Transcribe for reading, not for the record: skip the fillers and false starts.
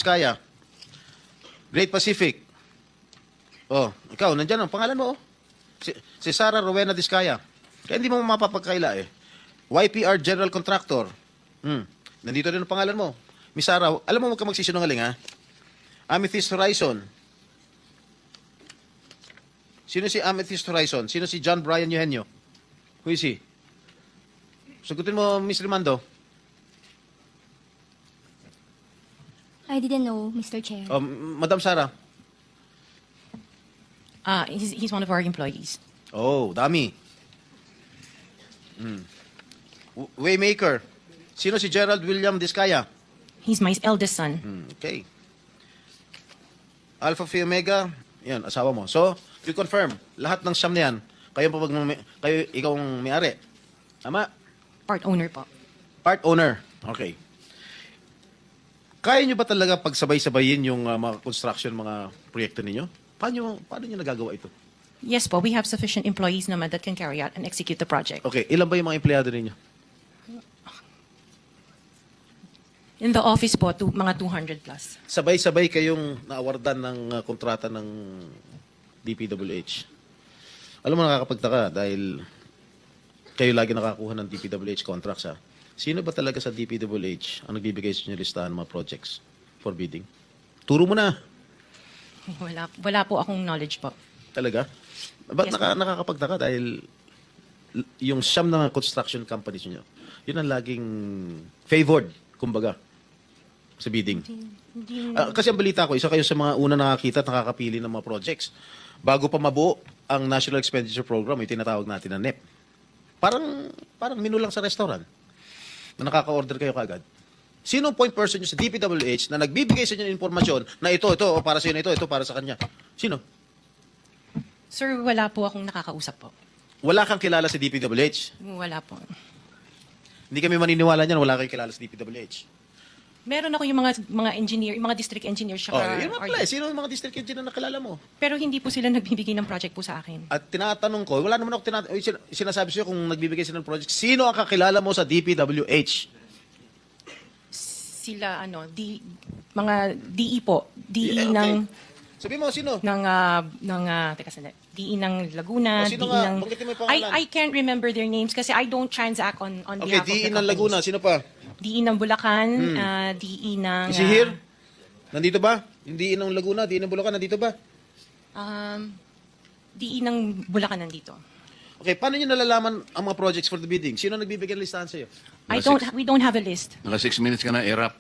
Diskaya. Great Pacific. Oh, ikaw, nandyan ang pangalan mo, oh. Si Sarah Rowena Diskaya. Kaya hindi mo mapapagkaila eh. YPR General Contractor. Nandito rin ang pangalan mo. Miss Sarah, alam mo, huwag ka magsisinungaling, ha? Amethyst Horizon. Sino si Amethyst Horizon? Sino si John Brian Eugenio? Who is he? Sagutin mo, Miss Rimando. I didn't know, Mr. Chair. Madam Sarah. He's one of our employees. Oh, dami. Waymaker. Sino si Gerald William Diskaya? He's my eldest son. Okay. Alpha Phi Omega, yan, asawa mo. So, you confirm, lahat ng siyam na yan, ikaw ang may-ari. Tama? Part owner po. Part owner. Okay. Kaya nyo ba talaga pagsabay-sabayin yung mga construction, mga proyekto ninyo? Paano nyo nagagawa ito? Yes po, we have sufficient employees naman that can carry out and execute the project. Okay, ilan ba yung mga empleyado ninyo? In the office po, mga 200 plus. Sabay-sabay kayong naawardan ng kontrata ng DPWH. Alam mo, nakakapagtaka dahil kayo lagi nakakuha ng DPWH contracts, ha? Sino ba talaga sa DPWH ang nagbibigay sa inyo listahan ng mga projects for bidding? Turo mo na. Wala po akong knowledge po. Talaga? Ba't Yes, nakakapagtaka dahil yung siyam na construction companies nyo, yun ang laging favored, kumbaga, sa bidding. Kasi ang balita ko, isa kayo sa mga una nakakita at nakakapili ng mga projects. Bago pa mabuo ang National Expenditure Program, yung tinatawag natin na NEP. Parang menu lang sa restaurant na nakaka-order kayo kagad. Sino ang point person nyo sa DPWH na nagbibigay sa inyo ng informasyon na ito, o para sa inyo, ito para sa kanya? Sino? Sir, wala po akong nakakausap po. Wala kang kilala sa DPWH. Wala po. Hindi kami maniniwala niyan, wala kang kilala sa DPWH. Meron ako yung mga engineer, yung mga district engineers. Yun nga pala. Sino ang mga district engineer na kilala mo? Pero hindi po sila nagbibigay ng project po sa akin. At tinatanong ko, wala naman ako sinasabi sa'yo kung nagbibigay sila ng project. Sino ang kakilala mo sa DPWH? Sila, mga DE po. DE Okay. ng... Sabi mo, sino? Teka sandali. DE ng Laguna, Sino DE nga? ng... Banggitin mo yung pangalan. I can't remember their names kasi I don't transact on Okay, behalf of the DE ng companies. Laguna. Sino pa? DE ng Bulacan, DE ng... Is he here? Nandito ba? Yung DE ng Laguna, DE ng Bulacan, nandito ba? DE ng Bulacan nandito. Okay, paano nyo nalalaman ang mga projects for the bidding? Sino nagbibigay ng listahan sa'yo? We don't have a list. Naka 6 minutes ka na, erap.